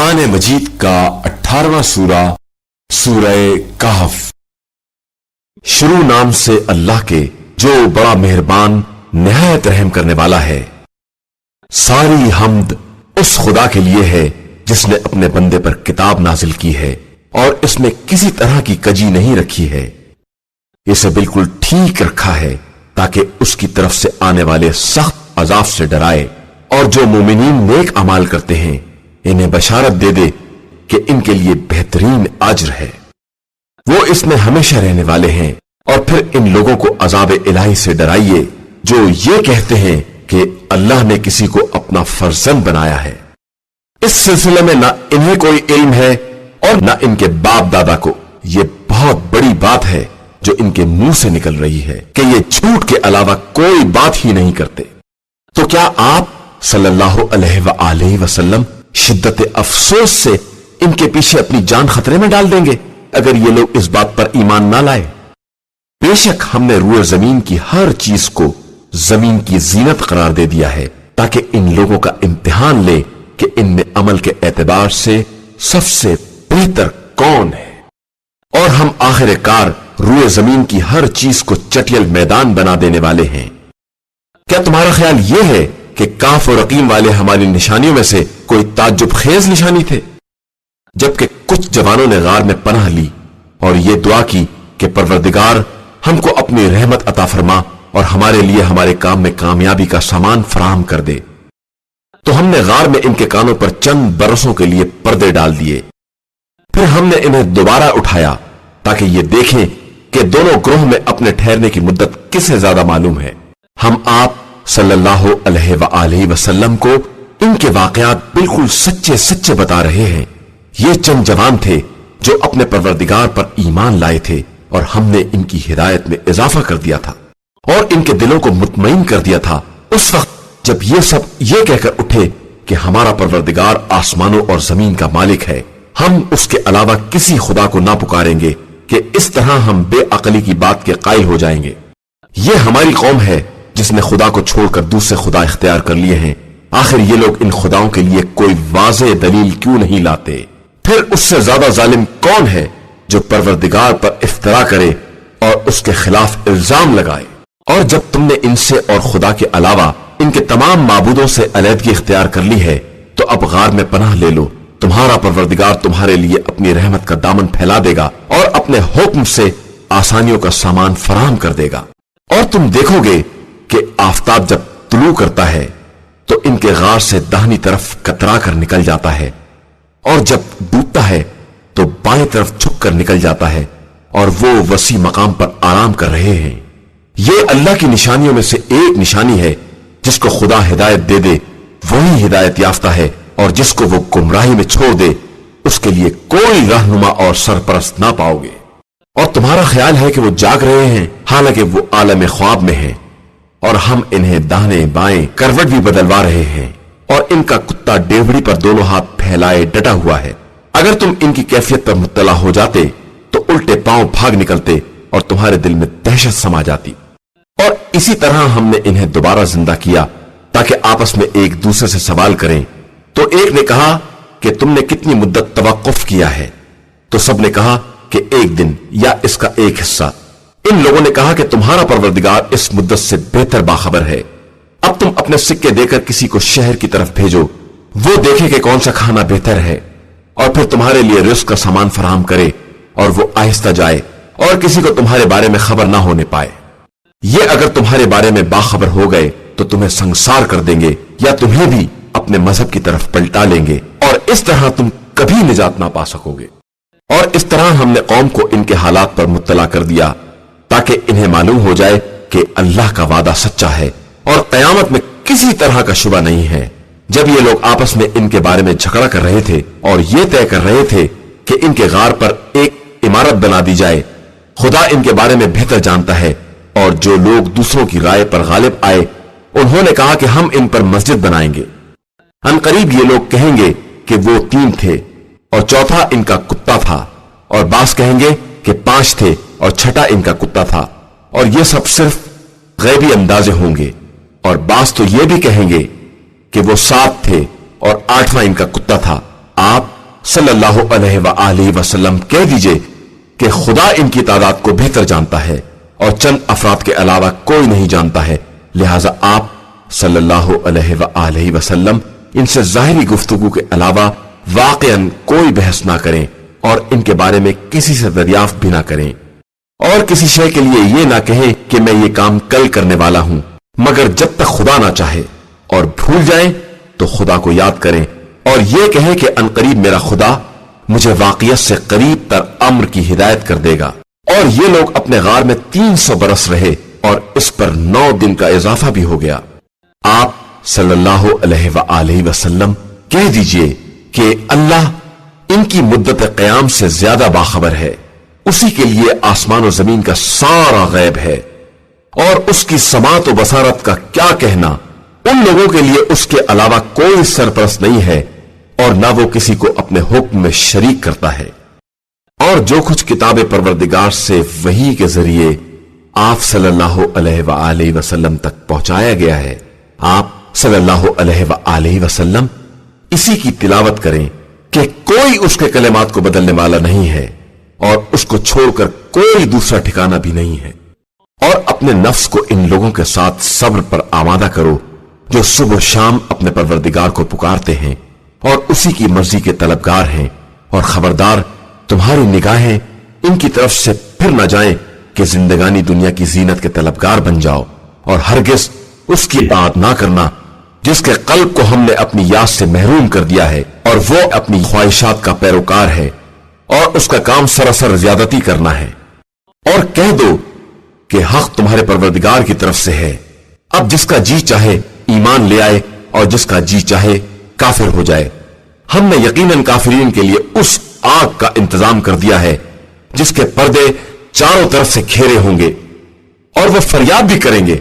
कुरान मजीद का 18वां सूरा सूरह कहफ। शुरू नाम से अल्लाह के जो बड़ा मेहरबान निहायत रहम करने वाला है। सारी हम्द उस खुदा के लिए है जिसने अपने बंदे पर किताब नाजिल की है और इसमें किसी तरह की कजी नहीं रखी है। इसे बिल्कुल ठीक रखा है ताकि उसकी तरफ से आने वाले सख्त अजाब से डराए और जो मोमिनीन नेक अमाल करते हैं इन्हें बशारत दे दे कि इनके लिए बेहतरीन अज्र है। वो इसमें हमेशा रहने वाले हैं। और फिर इन लोगों को अजाब इलाही से डराइए जो ये कहते हैं कि अल्लाह ने किसी को अपना फर्जंद बनाया है। इस सिलसिले में ना इन्हें कोई इल्म है और ना इनके बाप दादा को। ये बहुत बड़ी बात है जो इनके मुंह से निकल रही है कि ये झूठ के अलावा कोई बात ही नहीं करते। तो क्या आप सल्लल्लाहु अलैहि वसल्लम शिद्दत अफसोस से इनके पीछे अपनी जान खतरे में डाल देंगे अगर ये लोग इस बात पर ईमान ना लाए? बेशक हमने रूए जमीन की हर चीज को जमीन की जीनत करार दे दिया है ताकि इन लोगों का इम्तिहान ले कि इनमें अमल के एतबार से सबसे बेहतर कौन है। और हम आखिरकार रूए जमीन की हर चीज को चटियल मैदान बना देने वाले हैं। क्या तुम्हारा ख्याल यह है कि काफ और रकीम वाले हमारी निशानियों में से कोई ताज्जुब खेज निशानी थे? जबकि कुछ जवानों ने गार में पनाह ली और ये दुआ की कि परवरदिगार हमको अपनी रहमत अता फरमा और हमारे लिए हमारे काम में कामयाबी का सामान फराहम कर दे। तो हमने गार में इनके कानों पर चंद बरसों के लिए पर्दे डाल दिए। फिर हमने इन्हें दोबारा उठाया ताकि ये देखें कि दोनों ग्रोह में अपने ठहरने की मुद्दत किसे ज्यादा मालूम है। हम आप सल्लल्लाहु अलैहि वसल्लम को इनके वाकयात बिल्कुल सच्चे सच्चे बता रहे हैं। ये चंद जवान थे जो अपने परवरदिगार पर ईमान लाए थे और हमने इनकी हिदायत में इजाफा कर दिया था और इनके दिलों को मुतमईन कर दिया था उस वक्त जब ये सब ये कहकर उठे कि हमारा परवरदिगार आसमानों और जमीन का मालिक है। हम उसके अलावा किसी खुदा को ना पुकारेंगे कि इस तरह हम बेअकली की बात के कायल हो जाएंगे। ये हमारी कौम है जिसने खुदा को छोड़कर दूसरे खुदा इख्तियार कर लिए हैं। आखिर ये लोग इन खुदाओं के लिए कोई वाज़ेह दलील क्यों नहीं लाते? फिर उससे ज्यादा जालिम कौन है जो परवरदिगार पर इफ्तरा करे और उसके खिलाफ इल्जाम लगाए? और जब तुमने इनसे और खुदा के अलावा इनके तमाम माबूदों से अलहदगी इख्तियार कर ली है तो अब गार में पनाह ले लो। तुम्हारा परवरदिगार तुम्हारे लिए अपनी रहमत का दामन फैला देगा और अपने हुक्म से आसानियों का सामान फराहम कर देगा। और तुम देखोगे कि आफताब जब तुलू करता है तो इनके गार से दाहिनी तरफ कतरा कर निकल जाता है और जब डूबता है तो बाएं तरफ झुक कर निकल जाता है और वो वसी मकाम पर आराम कर रहे हैं। ये अल्लाह की निशानियों में से एक निशानी है। जिसको खुदा हिदायत दे दे वही हिदायत याफ्ता है और जिसको वो गुमराही में छोड़ दे उसके लिए कोई रहनुमा और सरपरस्त ना पाओगे। और तुम्हारा ख्याल है कि वो जाग रहे हैं हालांकि वो आलम ख्वाब में हैं और हम इन्हें दाहिने बाएं करवट भी बदलवा रहे हैं और इनका कुत्ता डेवड़ी पर दोनों हाथ फैलाए डटा हुआ है। अगर तुम इनकी कैफियत पर मुत्तला हो जाते तो उल्टे पांव भाग निकलते और तुम्हारे दिल में दहशत समा जाती। और इसी तरह हमने इन्हें दोबारा जिंदा किया ताकि आपस में एक दूसरे से सवाल करें। तो एक ने कहा कि तुमने कितनी मुद्दत तवक्कुफ किया है? तो सबने कहा कि एक दिन या इसका एक हिस्सा। इन लोगों ने कहा कि तुम्हारा परवरदिगार इस मुद्दत से बेहतर बाखबर है। अब तुम अपने सिक्के देकर किसी को शहर की तरफ भेजो, वो देखे कि कौन सा खाना बेहतर है और फिर तुम्हारे लिए रिस्क का सामान फराहम करे और वो आहिस्ता जाए और किसी को तुम्हारे बारे में खबर ना होने पाए। ये अगर तुम्हारे बारे में बाखबर हो गए तो तुम्हें संसार कर देंगे या तुम्हें भी अपने मजहब की तरफ पलटा लेंगे और इस तरह तुम कभी निजात ना पा सकोगे। और इस तरह हमने कौम को इनके हालात पर मुत्तला कर दिया ताकि इन्हें मालूम हो जाए कि अल्लाह का वादा सच्चा है और कयामत में किसी तरह का शुबा नहीं है। जब ये लोग आपस में इनके बारे में झगड़ा कर रहे थे और ये तय कर रहे थे कि इनके गार पर एक इमारत बना दी जाए, खुदा इनके बारे में बेहतर जानता है। और जो लोग दूसरों की राय पर गालिब आए उन्होंने कहा कि हम इन पर मस्जिद बनाएंगे। अनकरीब ये लोग कहेंगे कि वो 3 थे और चौथा इनका कुत्ता था और बास कहेंगे कि 5 थे और छठा इनका कुत्ता था और ये सब सिर्फ गैबी अंदाजे होंगे। और बास तो ये भी कहेंगे कि वो 7 थे और 8वां इनका कुत्ता था। आप सल्लल्लाहु अलैहि वसल्लम कह दीजिए कि खुदा इनकी तादाद को बेहतर जानता है और चंद अफराद के अलावा कोई नहीं जानता है, लिहाजा आप सल्लल्लाहु अलैहि वसल्लम इनसे जाहिरी गुफ्तगू के अलावा वाकईन कोई बहस ना करें और इनके बारे में किसी से दरियाफ्त भी ना करें, और किसी शय के लिए ये ना कहें कि मैं ये काम कल करने वाला हूं, मगर जब तक खुदा ना चाहे, और भूल जाएं तो खुदा को याद करें और ये कहें कि अनकरीब मेरा खुदा मुझे वाकईत से करीब तर अम्र की हिदायत कर देगा। और ये लोग अपने गार में 300 बरस रहे और इस पर 9 दिन का इजाफा भी हो गया। आप सल्लल्लाहु अलैहि वसल्लम कह दीजिए कि अल्लाह इनकी मुद्दत क़याम से ज्यादा बाखबर है, उसी के लिए आसमान और जमीन का सारा गैब है, और उसकी समात और बसारत का क्या कहना, उन लोगों के लिए उसके अलावा कोई सरपरस्त नहीं है और ना वो किसी को अपने हुक्म में शरीक करता है। और जो कुछ किताब परवरदिगार से वही के जरिए आप सल्लल्लाहु अलैहि वसल्लम तक पहुंचाया गया है, आप सल्लल्लाहु अलैहि वसल्लम इसी की तिलावत करें कि कोई उसके कलेमात को बदलने वाला नहीं है और उसको छोड़कर कोई दूसरा ठिकाना भी नहीं है। और अपने नफ्स को इन लोगों के साथ सब्र पर आमादा करो जो सुबह शाम अपने परवरदिगार को पुकारते हैं और उसी की मर्जी के तलबगार हैं, और खबरदार तुम्हारी निगाहें इनकी तरफ से फिर न जाएं कि जिंदगानी दुनिया की जीनत के तलबगार बन जाओ, और हरगिज उसकी बात ना करना जिसके कल्ब को हमने अपनी याद से महरूम कर दिया है और वो अपनी ख्वाहिशात का पैरोकार है और उसका काम सरासर ज्यादती करना है। और कह दो कि हक तुम्हारे परवरदिगार की तरफ से है, अब जिसका जी चाहे ईमान ले आए और जिसका जी चाहे काफिर हो जाए। हमने यकीनन काफिरीन के लिए उस आग का इंतजाम कर दिया है जिसके पर्दे चारों तरफ से घेरे होंगे, और वो फरियाद भी करेंगे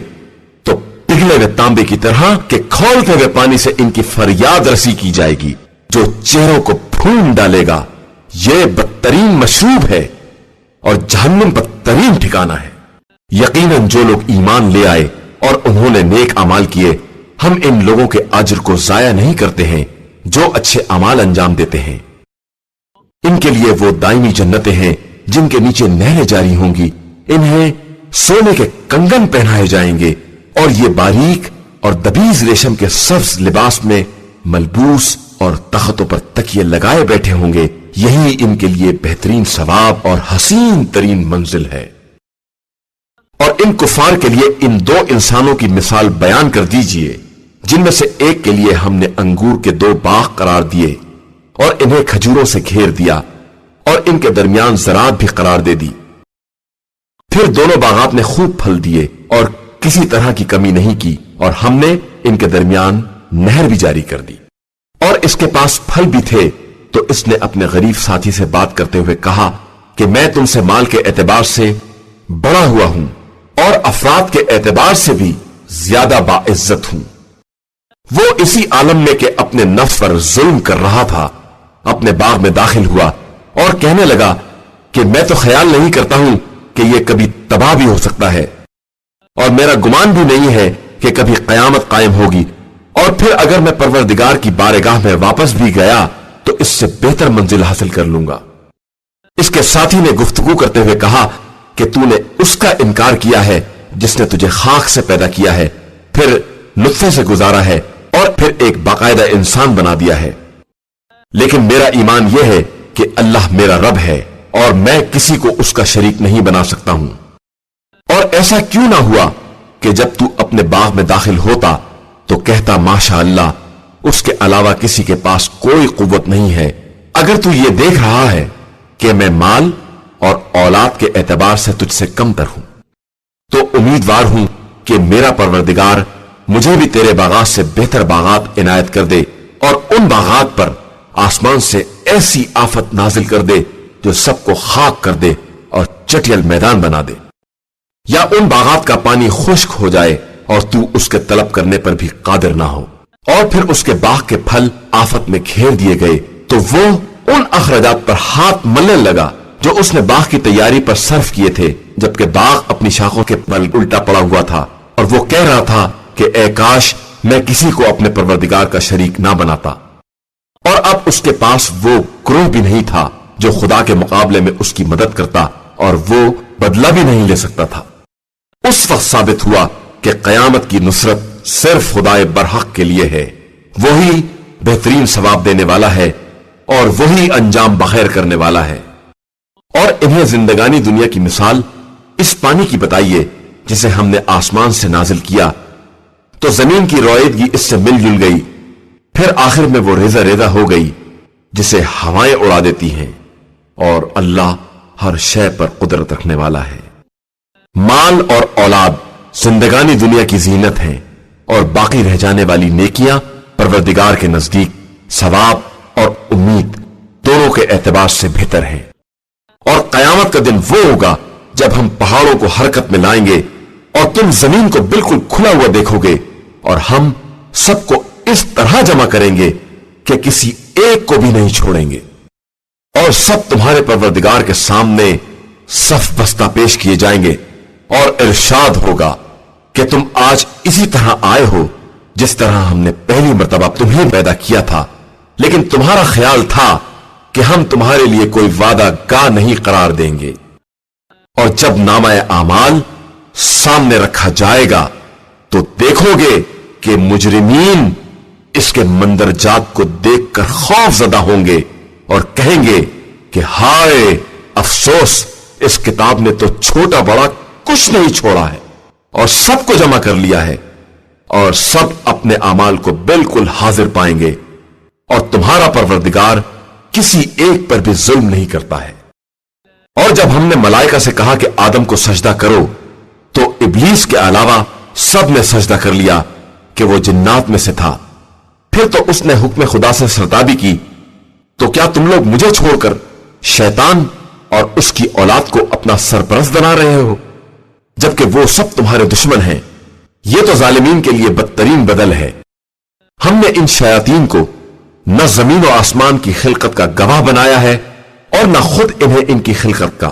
तो पिघले हुए तांबे की तरह के खौलते हुए पानी से इनकी फरियाद रसी की जाएगी जो चेहरों को भून डालेगा। यह बदतरीन मशरूब है और जहन्नुम बदतरीन ठिकाना है। यकीनन जो लोग ईमान ले आए और उन्होंने नेक अमाल किए, हम इन लोगों के अज्र को जाया नहीं करते हैं जो अच्छे अमाल अंजाम देते हैं। इनके लिए वो दायमी जन्नतें हैं जिनके नीचे नहरें जारी होंगी, इन्हें सोने के कंगन पहनाए जाएंगे और ये बारीक और दबीज रेशम के सब्ज लिबास में मलबूस और तख्तों पर तकिए लगाए बैठे होंगे। यही इनके लिए बेहतरीन सवाब और हसीन तरीन मंजिल है। और इन कुफार के लिए इन 2 इंसानों की मिसाल बयान कर दीजिए जिनमें से एक के लिए हमने अंगूर के 2 बाग करार दिए और इन्हें खजूरों से घेर दिया और इनके दरमियान ज़राअत भी करार दे दी। फिर दोनों बागात ने खूब फल दिए और किसी तरह की कमी नहीं की, और हमने इनके दरमियान नहर भी जारी कर दी। और इसके पास फल भी थे तो इसने अपने गरीब साथी से बात करते हुए कहा कि मैं तुमसे माल के एतबार से बड़ा हुआ हूं और अफराद के एतबार से भी ज्यादा बाइज्जत हूं। वो इसी आलम में कि अपने नफ्स पर जुल्म कर रहा था अपने बाग में दाखिल हुआ और कहने लगा कि मैं तो ख्याल नहीं करता हूं कि यह कभी तबाह भी हो सकता है, और मेरा गुमान भी नहीं है कि कभी कयामत कायम होगी, और फिर अगर मैं परवरदिगार की बारगाह में वापस भी गया तो इससे बेहतर मंजिल हासिल कर लूंगा। इसके साथी ने गुफ्तगू करते हुए कहा कि तूने उसका इनकार किया है जिसने तुझे खाक से पैदा किया है, फिर नुत्फे से गुजारा है और फिर एक बाकायदा इंसान बना दिया है। लेकिन मेरा ईमान यह है कि अल्लाह मेरा रब है और मैं किसी को उसका शरीक नहीं बना सकता हूं। और ऐसा क्यों ना हुआ कि जब तू अपने बाग में दाखिल होता तो कहता माशा अल्लाह, उसके अलावा किसी के पास कोई कुव्वत नहीं है। अगर तू ये देख रहा है कि मैं माल और औलाद के एतबार से तुझसे कमतर हूं, तो उम्मीदवार हूं कि मेरा परवरदिगार मुझे भी तेरे बागात से बेहतर बागात इनायत कर दे और उन बागात पर आसमान से ऐसी आफत नाजिल कर दे जो सबको खाक कर दे और चटियल मैदान बना दे, या उन बागात का पानी खुश्क हो जाए और तू उसके तलब करने पर भी कादिर ना हो। और फिर उसके बाग के फल आफत में घेर दिए गए तो वो उन अखराजात पर हाथ मलने लगा जो उसने बाग की तैयारी पर सर्फ किए थे, जबकि बाग अपनी शाखों के बल उल्टा पड़ा हुआ था, और वो कह रहा था कि ए काश मैं किसी को अपने परवरदिगार का शरीक ना बनाता। اور اب اس کے پاس وہ گروہ بھی نہیں تھا جو خدا کے مقابلے میں اس کی مدد کرتا، اور وہ بدلہ بھی نہیں لے سکتا تھا۔ اس وقت ثابت ہوا کہ قیامت کی نصرت صرف خدائے برحق کے لیے ہے، وہی بہترین ثواب دینے والا ہے اور وہی انجام بخیر کرنے والا ہے۔ اور انہیں زندگانی دنیا کی مثال اس پانی کی بتائیے جسے ہم نے آسمان سے نازل کیا تو زمین کی رویدگی اس سے مل جل گئی، پھر آخر میں وہ ریزہ ریزہ ہو گئی جسے ہوائیں اڑا دیتی ہیں، اور اللہ ہر شے پر قدرت رکھنے والا ہے۔ مال اور اولاد زندگانی دنیا کی زینت ہیں، اور باقی رہ جانے والی نیکیاں پروردگار کے نزدیک ثواب اور امید دونوں کے اعتبار سے بہتر ہیں۔ اور قیامت کا دن وہ ہوگا جب ہم پہاڑوں کو حرکت میں لائیں گے اور تم زمین کو بالکل کھلا ہوا دیکھو گے، اور ہم سب کو اس طرح جمع کریں گے کہ کسی ایک کو بھی نہیں چھوڑیں گے، اور سب تمہارے پروردگار کے سامنے صف بستہ پیش کیے جائیں گے، اور ارشاد ہوگا کہ تم آج اسی طرح آئے ہو جس طرح ہم نے پہلی مرتبہ تمہیں پیدا کیا تھا، لیکن تمہارا خیال تھا کہ ہم تمہارے لیے کوئی وعدہ گاہ نہیں قرار دیں گے۔ اور جب نامہ اعمال سامنے رکھا جائے گا تو دیکھو گے کہ مجرمین اس کے مندرجات کو دیکھ کر خوف زدہ ہوں گے اور کہیں گے کہ ہائے افسوس، اس کتاب نے تو چھوٹا بڑا کچھ نہیں چھوڑا ہے، اور سب کو جمع کر لیا ہے، اور سب اپنے اعمال کو بالکل حاضر پائیں گے، اور تمہارا پروردگار کسی ایک پر بھی ظلم نہیں کرتا ہے۔ اور جب ہم نے ملائکہ سے کہا کہ آدم کو سجدہ کرو تو ابلیس کے علاوہ سب نے سجدہ کر لیا کہ وہ جنات میں سے تھا۔ پھر تو اس نے حکم خدا سے سرتابی کی، تو کیا تم لوگ مجھے چھوڑ کر شیطان اور اس کی اولاد کو اپنا سرپرست بنا رہے ہو، جبکہ وہ سب تمہارے دشمن ہیں؟ یہ تو ظالمین کے لیے بدترین بدل ہے۔ ہم نے ان شیاطین کو نہ زمین و آسمان کی خلقت کا گواہ بنایا ہے اور نہ خود انہیں ان کی خلقت کا،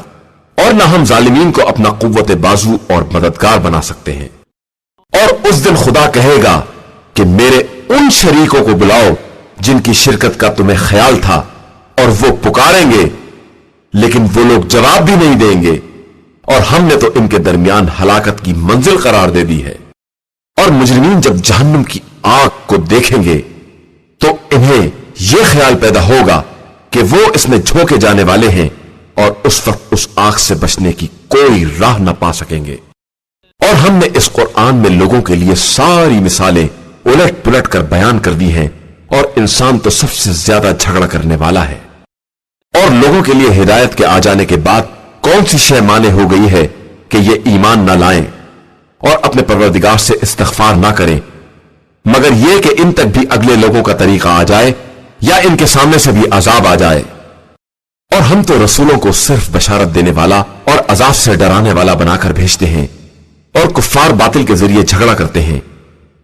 اور نہ ہم ظالمین کو اپنا قوت بازو اور مددگار بنا سکتے ہیں۔ اور اس دن خدا کہے گا کہ میرے ان شریکوں کو بلاؤ جن کی شرکت کا تمہیں خیال تھا، اور وہ پکاریں گے لیکن وہ لوگ جواب بھی نہیں دیں گے، اور ہم نے تو ان کے درمیان ہلاکت کی منزل قرار دے دی ہے۔ اور مجرمین جب جہنم کی آگ کو دیکھیں گے تو انہیں یہ خیال پیدا ہوگا کہ وہ اس میں جھونکے جانے والے ہیں، اور اس وقت اس آگ سے بچنے کی کوئی راہ نہ پا سکیں گے۔ اور ہم نے اس قرآن میں لوگوں کے لیے ساری مثالیں الٹ پلٹ کر بیان کر دی ہیں، اور انسان تو سب سے زیادہ جھگڑا کرنے والا ہے۔ اور لوگوں کے لیے ہدایت کے آ جانے کے بعد کون سی شے مانے ہو گئی ہے کہ یہ ایمان نہ لائیں اور اپنے پروردگار سے استغفار نہ کریں، مگر یہ کہ ان تک بھی اگلے لوگوں کا طریقہ آ جائے یا ان کے سامنے سے بھی عذاب آ جائے۔ اور ہم تو رسولوں کو صرف بشارت دینے والا اور عذاب سے ڈرانے والا بنا کر بھیجتے ہیں، اور کفار باطل کے ذریعے جھگڑا کرتے ہیں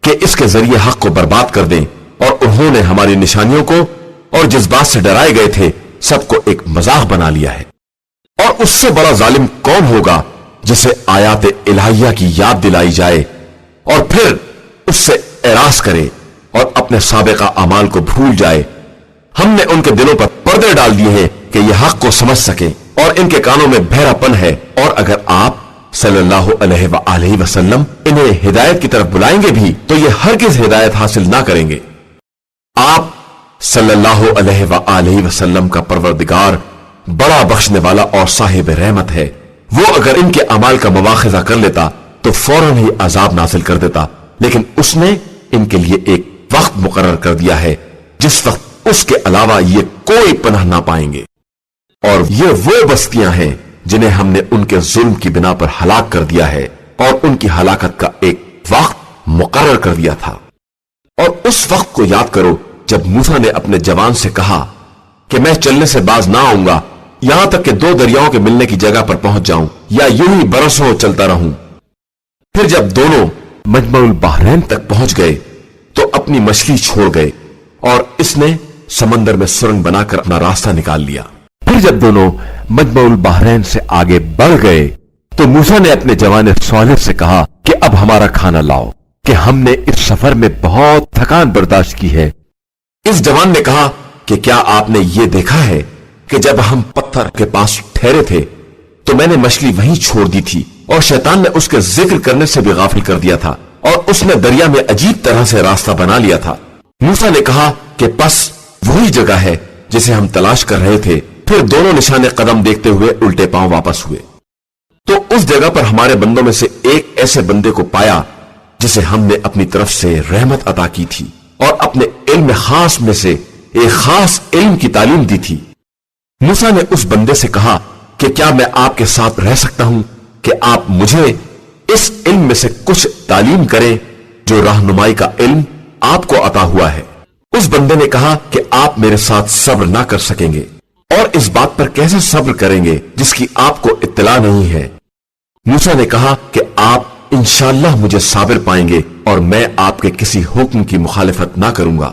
کہ اس کے ذریعے حق کو برباد کر دیں، اور انہوں نے ہماری نشانیوں کو اور جس بات سے ڈرائے گئے تھے سب کو ایک مذاق بنا لیا ہے۔ اور اس سے بڑا ظالم کون ہوگا جسے آیات الہیہ کی یاد دلائی جائے اور پھر اس سے اعراض کرے اور اپنے سابقہ اعمال کو بھول جائے۔ ہم نے ان کے دلوں پر پردے ڈال دیے ہیں کہ یہ حق کو سمجھ سکیں، اور ان کے کانوں میں بہرا پن ہے، اور اگر آپ صلی اللہ علیہ وآلہ وسلم انہیں ہدایت کی طرف بلائیں گے بھی تو یہ ہرگز ہدایت حاصل نہ کریں گے۔ آپ صلی اللہ علیہ وآلہ وسلم کا پروردگار بڑا بخشنے والا اور صاحب رحمت ہے، وہ اگر ان کے اعمال کا مواخذہ کر لیتا تو فوراً ہی عذاب نازل کر دیتا، لیکن اس نے ان کے لیے ایک وقت مقرر کر دیا ہے جس وقت اس کے علاوہ یہ کوئی پناہ نہ پائیں گے۔ اور یہ وہ بستیاں ہیں جنہیں ہم نے ان کے ظلم کی بنا پر ہلاک کر دیا ہے، اور ان کی ہلاکت کا ایک وقت مقرر کر دیا تھا۔ اور اس وقت کو یاد کرو جب موسیٰ نے اپنے جوان سے کہا کہ میں چلنے سے باز نہ آؤں گا یہاں تک کہ دو دریاؤں کے ملنے کی جگہ پر پہنچ جاؤں، یا یوں ہی برسوں چلتا رہوں۔ پھر جب دونوں مجمع البحرین تک پہنچ گئے تو اپنی مچھلی چھوڑ گئے، اور اس نے سمندر میں سرنگ بنا کر اپنا راستہ نکال لیا۔ پھر جب دونوں مجمع البحرین سے آگے بڑھ گئے تو موسیٰ نے اپنے جوان صالح سے کہا کہ اب ہمارا کھانا لاؤ کہ ہم نے اس سفر میں بہت تھکان برداشت کی ہے۔ اس جوان نے کہا کہ کیا آپ نے یہ دیکھا ہے کہ جب ہم پتھر کے پاس ٹھہرے تھے تو میں نے مچھلی وہیں چھوڑ دی تھی اور شیطان نے اس کے ذکر کرنے سے بھی غافل کر دیا تھا اور اس نے دریا میں عجیب طرح سے راستہ بنا لیا تھا۔ موسیٰ نے کہا کہ بس وہی جگہ ہے جسے ہم تلاش کر رہے تھے۔ پھر دونوں نشانے قدم دیکھتے ہوئے الٹے پاؤں واپس ہوئے تو اس جگہ پر ہمارے بندوں میں سے ایک ایسے بندے کو پایا جسے ہم نے اپنی طرف سے رحمت عطا کی تھی اور اپنے علم خاص میں سے ایک خاص علم کی تعلیم دی تھی۔ موسیٰ نے اس بندے سے کہا کہ کیا میں آپ کے ساتھ رہ سکتا ہوں کہ آپ مجھے اس علم میں سے کچھ تعلیم کریں جو رہنمائی کا علم آپ کو عطا ہوا ہے۔ اس بندے نے کہا کہ آپ میرے ساتھ صبر نہ کر سکیں گے اور اس بات پر کیسے صبر کریں گے جس کی آپ کو اطلاع نہیں ہے۔ موسیٰ نے کہا کہ آپ انشاءاللہ مجھے صابر پائیں گے اور میں آپ کے کسی حکم کی مخالفت نہ کروں گا۔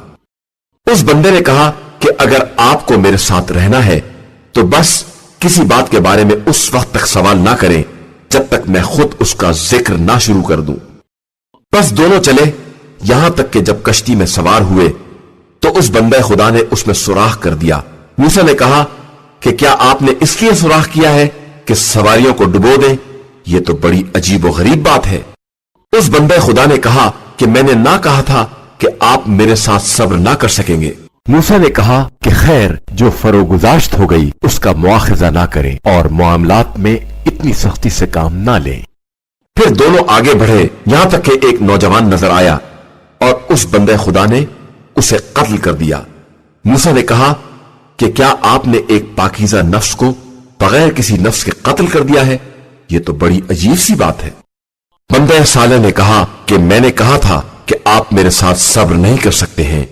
اس بندے نے کہا کہ اگر آپ کو میرے ساتھ رہنا ہے تو بس کسی بات کے بارے میں اس وقت تک سوال نہ کریں جب تک میں خود اس کا ذکر نہ شروع کر دوں۔ بس دونوں چلے یہاں تک کہ جب کشتی میں سوار ہوئے تو اس بندے خدا نے اس میں سوراخ کر دیا۔ موسیٰ نے کہا کہ کیا آپ نے اس لیے سوراخ کیا ہے کہ سواریوں کو ڈبو دیں؟ یہ تو بڑی عجیب و غریب بات ہے۔ اس بندے خدا نے کہا کہ میں نے نہ کہا تھا کہ آپ میرے ساتھ صبر نہ کر سکیں گے۔ موسیٰ نے کہا کہ خیر جو فروگزاشت ہو گئی اس کا مواخذہ نہ کریں اور معاملات میں اتنی سختی سے کام نہ لیں۔ پھر دونوں آگے بڑھے یہاں تک کہ ایک نوجوان نظر آیا اور اس بندے خدا نے اسے قتل کر دیا۔ موسیٰ نے کہا کہ کیا آپ نے ایک پاکیزہ نفس کو بغیر کسی نفس کے قتل کر دیا ہے؟ یہ تو بڑی عجیب سی بات ہے۔ بندہ صالح نے کہا کہ میں نے کہا تھا کہ آپ میرے ساتھ صبر نہیں کر سکتے ہیں۔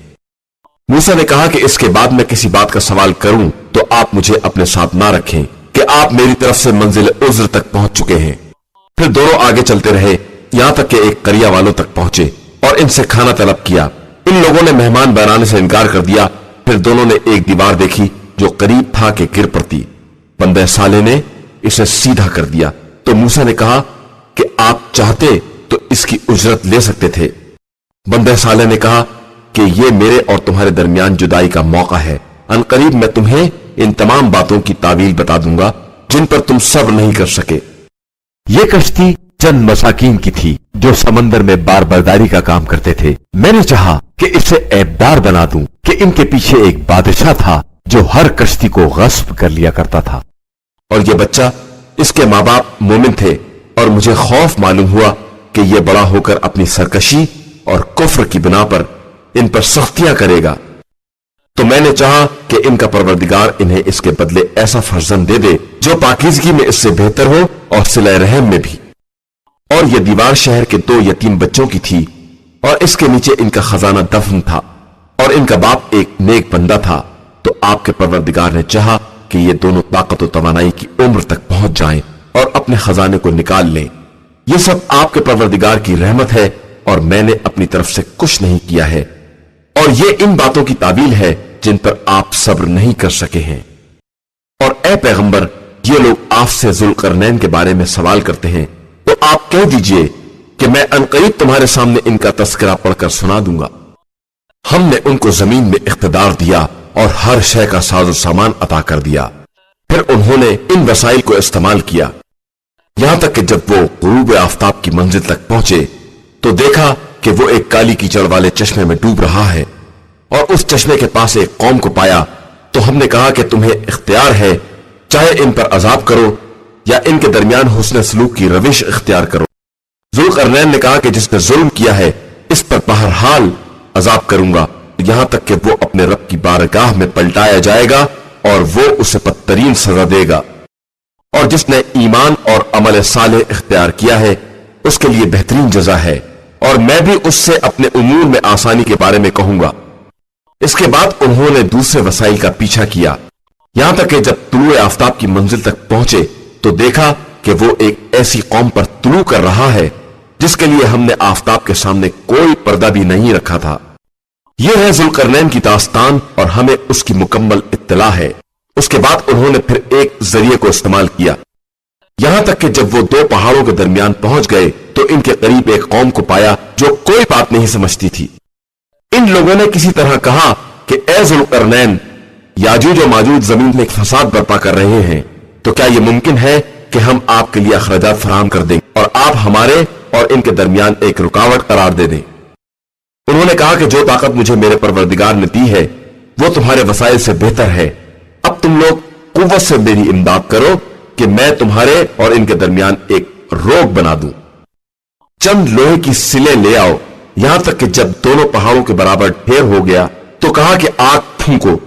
موسیٰ نے کہا کہ اس کے بعد میں کسی بات کا سوال کروں تو آپ مجھے اپنے ساتھ نہ رکھیں کہ آپ میری طرف سے منزل عذر تک پہنچ چکے ہیں۔ پھر دونوں آگے چلتے رہے یہاں تک کہ ایک قریہ والوں تک پہنچے اور ان سے کھانا طلب کیا۔ ان لوگوں نے مہمان بنانے سے انکار کر دیا۔ پھر دونوں نے ایک دیوار دیکھی جو قریب تھا کہ گر پڑتی۔ بندہ صالح نے اسے سیدھا کر دیا تو موسیٰ نے کہا کہ آپ چاہتے تو اس کی اجرت لے سکتے تھے۔ بندہ صالح نے کہا کہ یہ میرے اور تمہارے درمیان جدائی کا موقع ہے۔ ان قریب میں تمہیں ان تمام باتوں کی تعویل بتا دوں گا جن پر تم صبر نہیں کر سکے۔ یہ کشتی چند مساکین کی تھی جو سمندر میں بار برداری کا کام کرتے تھے۔ میں نے چاہا کہ اسے عیبدار بنا دوں کہ ان کے پیچھے ایک بادشاہ تھا جو ہر کشتی کو غصب کر لیا کرتا تھا، اور یہ بچہ اس کے ماں باپ مومن تھے اور مجھے خوف معلوم ہوا کہ یہ بڑا ہو کر اپنی سرکشی اور کفر کی بنا پر ان پر سختیاں کرے گا۔ تو میں نے چاہا کہ ان کا پروردگار انہیں اس کے بدلے ایسا فرزند دے دے جو پاکیزگی میں اس سے بہتر ہو اور صلہ رحم میں بھی۔ اور یہ دیوار شہر کے 2 یتیم بچوں کی تھی اور اس کے نیچے ان کا خزانہ دفن تھا اور ان کا باپ ایک نیک بندہ تھا۔ تو آپ کے پروردگار نے چاہا کہ یہ دونوں طاقت و توانائی کی عمر تک پہنچ جائیں اور اپنے خزانے کو نکال لیں۔ یہ سب آپ کے پروردگار کی رحمت ہے اور میں نے اپنی طرف سے کچھ نہیں کیا ہے، اور یہ ان باتوں کی تعبیل ہے جن پر آپ صبر نہیں کر سکے ہیں۔ اور اے پیغمبر، یہ لوگ آپ سے ذوالقرنین کے بارے میں سوال کرتے ہیں تو آپ کہہ دیجئے کہ میں عنقریب تمہارے سامنے ان کا تذکرہ پڑھ کر سنا دوں گا۔ ہم نے ان کو زمین میں اقتدار دیا اور ہر شے کا ساز و سامان عطا کر دیا۔ پھر انہوں نے ان وسائل کو استعمال کیا یہاں تک کہ جب وہ غروب آفتاب کی منزل تک پہنچے تو دیکھا کہ وہ ایک کالی کیچڑ والے چشمے میں ڈوب رہا ہے، اور اس چشمے کے پاس ایک قوم کو پایا۔ تو ہم نے کہا کہ تمہیں اختیار ہے، چاہے ان پر عذاب کرو یا ان کے درمیان حسن سلوک کی روش اختیار کرو۔ ذوالقرنین نے کہا کہ جس نے ظلم کیا ہے اس پر بہرحال عذاب کروں گا یہاں تک کہ وہ اپنے رب کی بارگاہ میں پلٹایا جائے گا اور وہ اسے بدترین سزا دے گا، اور جس نے ایمان اور عمل صالح اختیار کیا ہے اس کے لیے بہترین جزا ہے، اور میں بھی اس سے اپنے امور میں آسانی کے بارے میں کہوں گا۔ اس کے بعد انہوں نے دوسرے وسائل کا پیچھا کیا یہاں تک کہ جب طلوع آفتاب کی منزل تک پہنچے تو دیکھا کہ وہ ایک ایسی قوم پر طلوع کر رہا ہے جس کے لیے ہم نے آفتاب کے سامنے کوئی پردہ بھی نہیں رکھا تھا۔ یہ ہے ذوالقرنین کی داستان اور ہمیں اس کی مکمل اطلاع ہے۔ اس کے بعد انہوں نے پھر ایک ذریعے کو استعمال کیا یہاں تک کہ جب وہ 2 پہاڑوں کے درمیان پہنچ گئے تو ان کے قریب ایک قوم کو پایا جو کوئی بات نہیں سمجھتی تھی۔ ان لوگوں نے کسی طرح کہا کہ اے ذوالقرنین، याजूज और माजूज जमीन में एक फसाद बर्पा कर रहे हैं, तो क्या यह मुमकिन है कि हम आपके लिए अखराजात फराहम कर दें और आप हमारे और इनके दरमियान एक रुकावट करार दे दें? उन्होंने कहा कि जो ताकत मुझे मेरे परवरदिगार ने दी है वो तुम्हारे वसाइल से बेहतर है। अब तुम लोग कुव्वत से मेरी इमदाद करो कि मैं तुम्हारे और इनके दरमियान एक रोक बना दूं। चंद लोहे की सिले ले आओ। यहां तक कि जब दोनों पहाड़ों के बराबर ढेर हो गया तो कहा कि आग फूंको।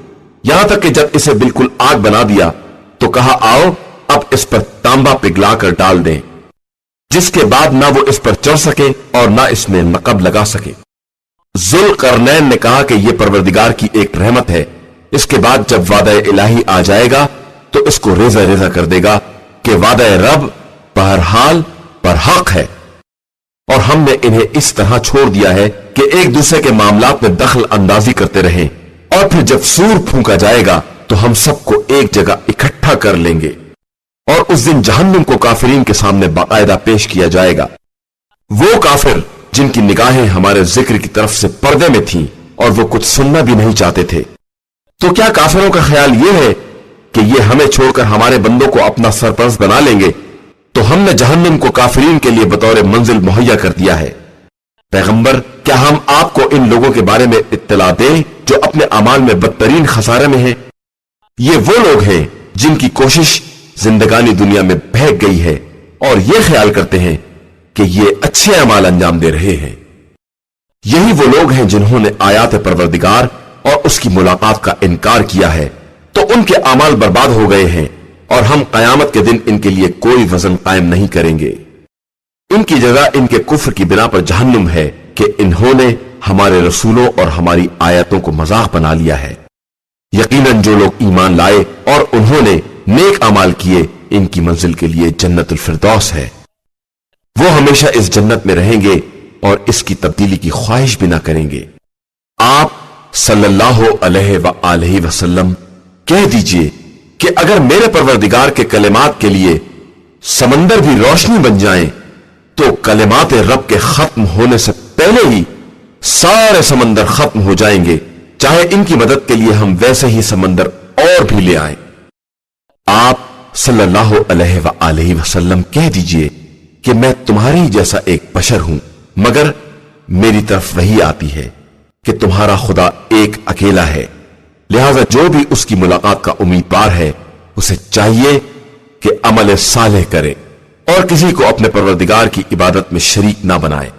यहां तक कि जब इसे बिल्कुल आग बना दिया तो कहा आओ अब इस पर तांबा पिघला कर डाल दें, जिसके बाद ना वो इस पर चढ़ सके और ना इसमें नकब लगा सके। जुल्करनैन ने कहा कि यह परवरदिगार की एक रहमत है। इसके बाद जब वादा इलाही आ जाएगा तो इसको रेजा रेजा कर देगा कि वादा रब बहरहाल पर हक है, और हमने इन्हें इस तरह छोड़ दिया है कि एक दूसरे के मामलात में दखल अंदाजी करते रहें, और फिर जब सूर फूंका जाएगा तो हम सबको एक जगह इकट्ठा कर लेंगे और उस दिन जहन्नुम को काफिरीन के सामने बाकायदा पेश किया जाएगा। वो काफिर जिनकी निगाहें हमारे जिक्र की तरफ से पर्दे में थीं और वो कुछ सुनना भी नहीं चाहते थे, तो क्या काफिरों का ख्याल यह है कि ये हमें छोड़कर हमारे बंदों को अपना सरपरस्त बना लेंगे? तो हमने जहन्नुम को काफिरीन के लिए बतौर मंजिल मुहैया कर दिया है। पैगंबर, क्या हम आपको इन लोगों के बारे में इत्तला दें जो अपने अमाल में बदतरीन खसारे में हैं? ये वो लोग हैं जिनकी कोशिश जिंदगानी दुनिया में बहक गई है और ये ख्याल करते हैं कि ये अच्छे अमाल अंजाम दे रहे हैं। यही वो लोग हैं जिन्होंने आयात परवरदिगार और उसकी मुलाकात का इनकार किया है, तो उनके अमाल बर्बाद हो गए हैं और हम कयामत के दिन इनके लिए कोई वजन कायम नहीं करेंगे। इनकी जगह इनके कुफ्र की बिना पर जहन्नुम है कि इन्होंने हमारे रसूलों और हमारी आयतों को मजाक बना लिया है। यकीनन जो लोग ईमान लाए और उन्होंने नेक अमाल किए, इनकी मंजिल के लिए जन्नतुल फिरदौस है। वो हमेशा इस जन्नत में रहेंगे और इसकी तब्दीली की ख्वाहिश भी ना करेंगे। आप सल्लल्लाहु अलैहि वसल्लम कह दीजिए कि अगर मेरे परवरदिगार के कलिमात के लिए समंदर भी रोशनी बन जाएं, तो कलिमात रब के खत्म होने से पहले ही सारे समंदर खत्म हो जाएंगे, चाहे इनकी मदद के लिए हम वैसे ही समंदर और भी ले आए। आप सल्लल्लाहु अलैहि वसल्लम कह दीजिए कि मैं तुम्हारे ही जैसा एक बशर हूं, मगर मेरी तरफ वही आती है कि तुम्हारा खुदा एक अकेला है। लिहाजा जो भी उसकी मुलाकात का उम्मीदवार है उसे चाहिए कि अमल सालेह करे और किसी को अपने परवरदिगार की इबादत में शरीक ना बनाए।